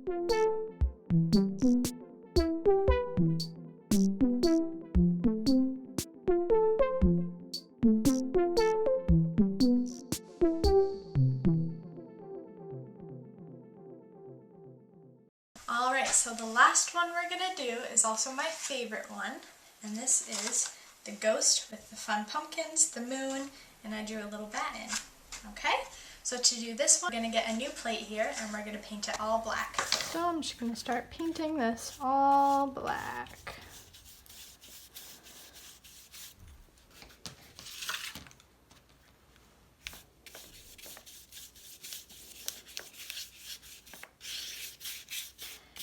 Alright, so the last one we're going to do is also my favorite one, and this is the ghost with the fun pumpkins, the moon, and I drew a little bat in. Okay, so to do this one, we're going to get a new plate here, and we're going to paint it all black. So I'm just going to start painting this all black.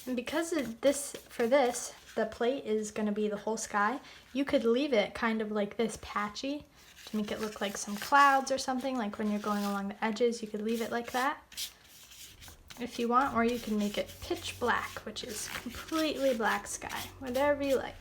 And because for this, the plate is going to be the whole sky, you could leave it kind of like this patchy to make it look like some clouds or something, like when you're going along the edges, you could leave it like that if you want, or you can make it pitch black, which is completely black sky, whatever you like.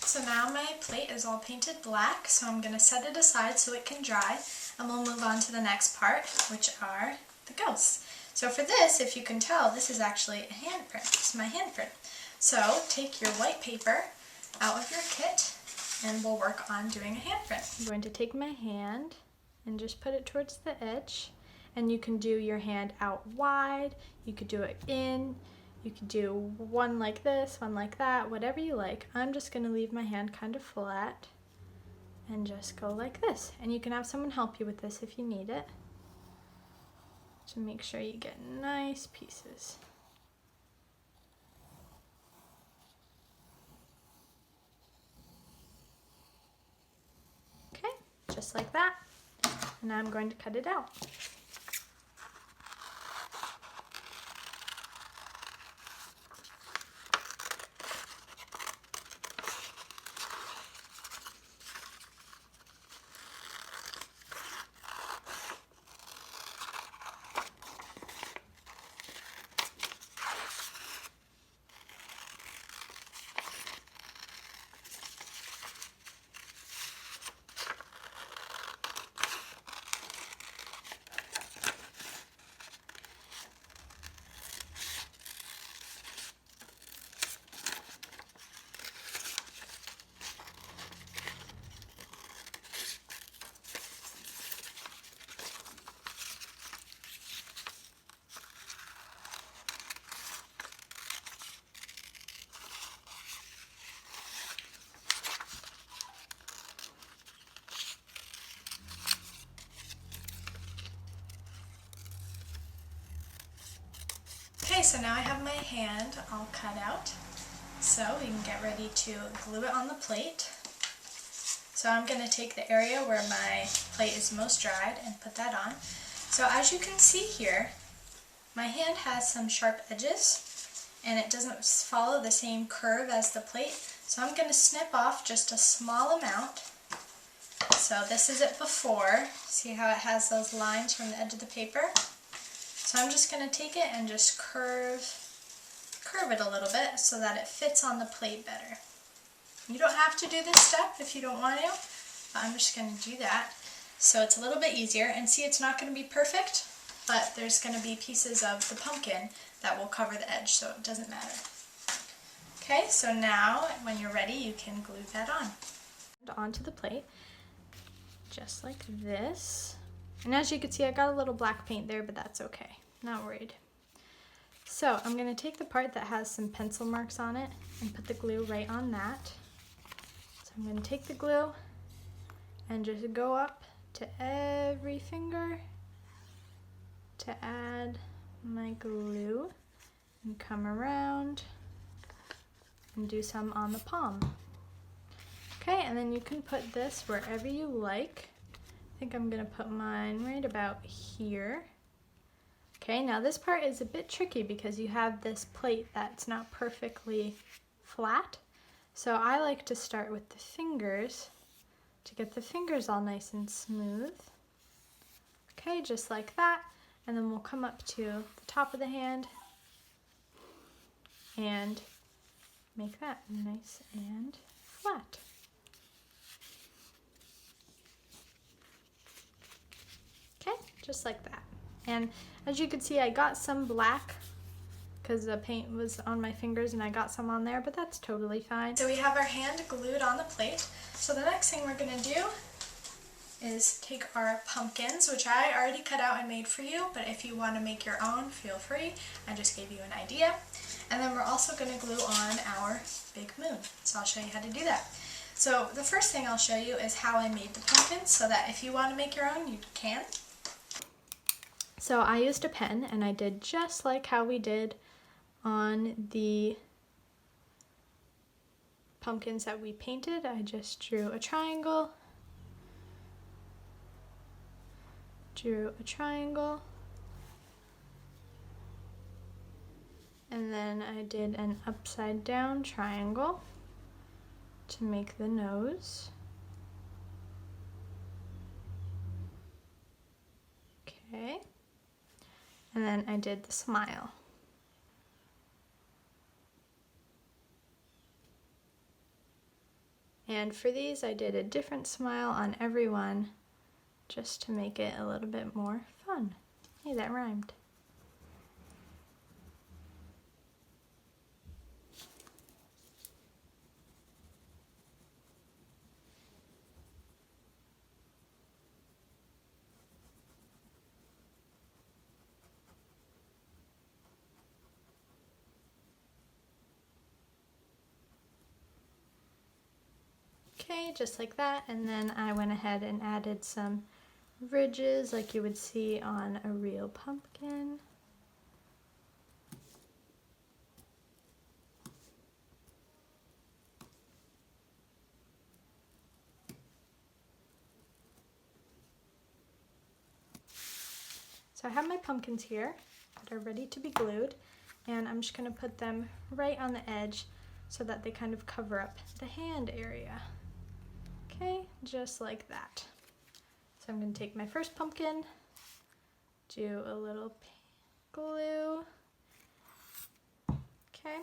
So now my plate is all painted black, so I'm going to set it aside so it can dry, and we'll move on to the next part, which are the ghosts. So for this, if you can tell, this is actually a handprint. This is my handprint. So take your white paper out of your kit, and we'll work on doing a handprint. I'm going to take my hand and just put it towards the edge, and you can do your hand out wide, you could do it in, you could do one like this, one like that, whatever you like. I'm just going to leave my hand kind of flat and just go like this. And you can have someone help you with this if you need it, to make sure you get nice pieces. Okay, just like that. And now I'm going to cut it out. Okay, so now I have my hand all cut out, so we can get ready to glue it on the plate. So I'm going to take the area where my plate is most dried and put that on. So as you can see here, my hand has some sharp edges and it doesn't follow the same curve as the plate, so I'm going to snip off just a small amount. So this is it before. See how it has those lines from the edge of the paper? So I'm just going to take it and just curve it a little bit so that it fits on the plate better. You don't have to do this step if you don't want to, but I'm just going to do that so it's a little bit easier. And see, it's not going to be perfect, but there's going to be pieces of the pumpkin that will cover the edge, so it doesn't matter. Okay, so now when you're ready, you can glue that on. Onto the plate, just like this. And as you can see, I got a little black paint there, but that's okay, not worried. So I'm going to take the part that has some pencil marks on it and put the glue right on that. So I'm going to take the glue and just go up to every finger to add my glue and come around and do some on the palm. Okay, and then you can put this wherever you like. I think I'm going to put mine right about here. Okay, now this part is a bit tricky because you have this plate that's not perfectly flat. So I like to start with the fingers to get the fingers all nice and smooth. Okay, just like that. And then we'll come up to the top of the hand and make that nice and flat. Okay, just like that. And as you can see, I got some black because the paint was on my fingers and I got some on there, but that's totally fine. So we have our hand glued on the plate. So the next thing we're going to do is take our pumpkins, which I already cut out and made for you, but if you want to make your own, feel free. I just gave you an idea. And then we're also going to glue on our big moon. So I'll show you how to do that. So the first thing I'll show you is how I made the pumpkins so that if you want to make your own, you can. So I used a pen and I did just like how we did on the pumpkins that we painted. I just drew a triangle, and then I did an upside down triangle to make the nose. Okay, and then I did the smile. And for these, I did a different smile on every one just to make it a little bit more fun. Hey, that rhymed. Okay, just like that, and then I went ahead and added some ridges like you would see on a real pumpkin. So I have my pumpkins here that are ready to be glued, and I'm just going to put them right on the edge so that they kind of cover up the hand area. Okay, just like that. So I'm going to take my first pumpkin, do a little glue, okay,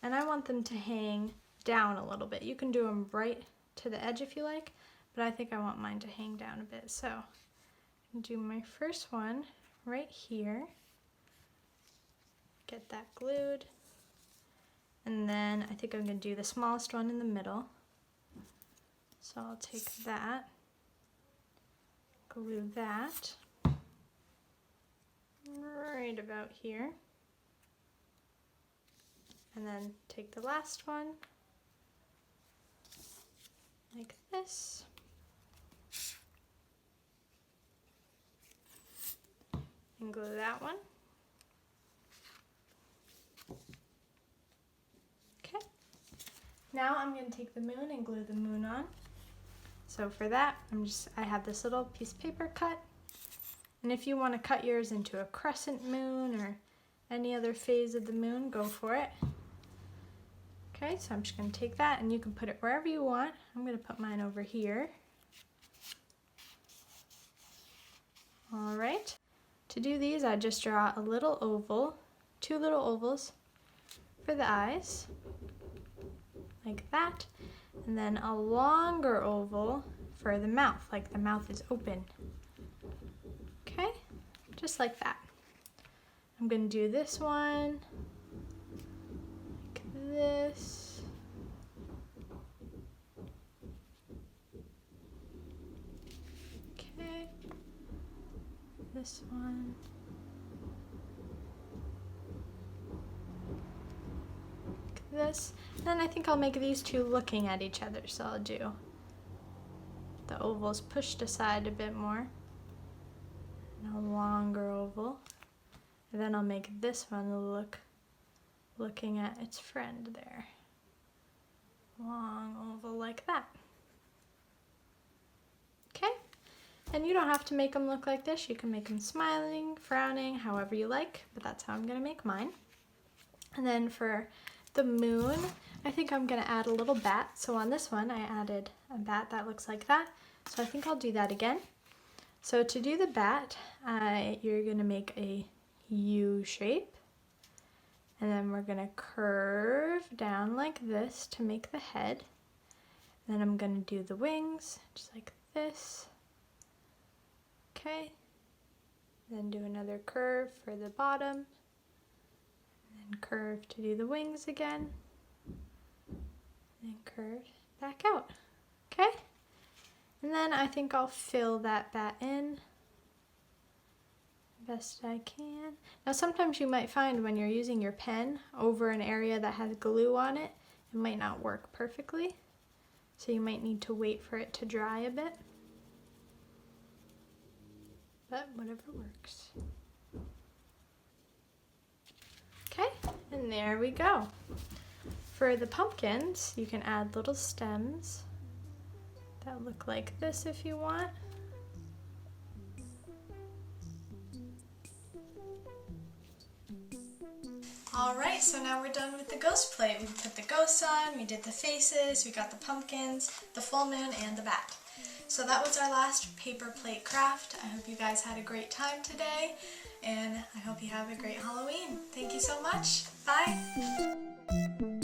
and I want them to hang down a little bit. You can do them right to the edge if you like, but I think I want mine to hang down a bit. So I'm going to do my first one right here, get that glued, and then I think I'm going to do the smallest one in the middle. So I'll take that, glue that right about here, and then take the last one like this, and glue that one. Okay, now I'm going to take the moon and glue the moon on. So for that, I have this little piece of paper cut, and if you want to cut yours into a crescent moon or any other phase of the moon, go for it. Okay, so I'm just going to take that, and you can put it wherever you want. I'm going to put mine over here. Alright, to do these, I just draw a little oval, 2 little ovals for the eyes, like that. And then a longer oval for the mouth, like the mouth is open. Okay, just like that. I'm going to do this one, like this. Okay, this one. Like this. Then I think I'll make these two looking at each other, so I'll do the ovals pushed aside a bit more, and a longer oval. And then I'll make this one looking at its friend there. Long oval like that. Okay, and you don't have to make them look like this. You can make them smiling, frowning, however you like, but that's how I'm gonna make mine. And then for the moon, I think I'm gonna add a little bat. So on this one, I added a bat that looks like that. So I think I'll do that again. So to do the bat, you're gonna make a U shape. And then we're gonna curve down like this to make the head. And then I'm gonna do the wings, just like this. Okay. Then do another curve for the bottom. And curve to do the wings again, and curve back out. Okay, and then I think I'll fill that bat in best I can. Now sometimes you might find when you're using your pen over an area that has glue on it, it might not work perfectly, so you might need to wait for it to dry a bit, but whatever works. Okay, and there we go. For the pumpkins, you can add little stems that look like this if you want. Alright, so now we're done with the ghost plate. We put the ghosts on, we did the faces, we got the pumpkins, the full moon, and the bat. So that was our last paper plate craft. I hope you guys had a great time today, and I hope you have a great Halloween. Thank you so much. Bye!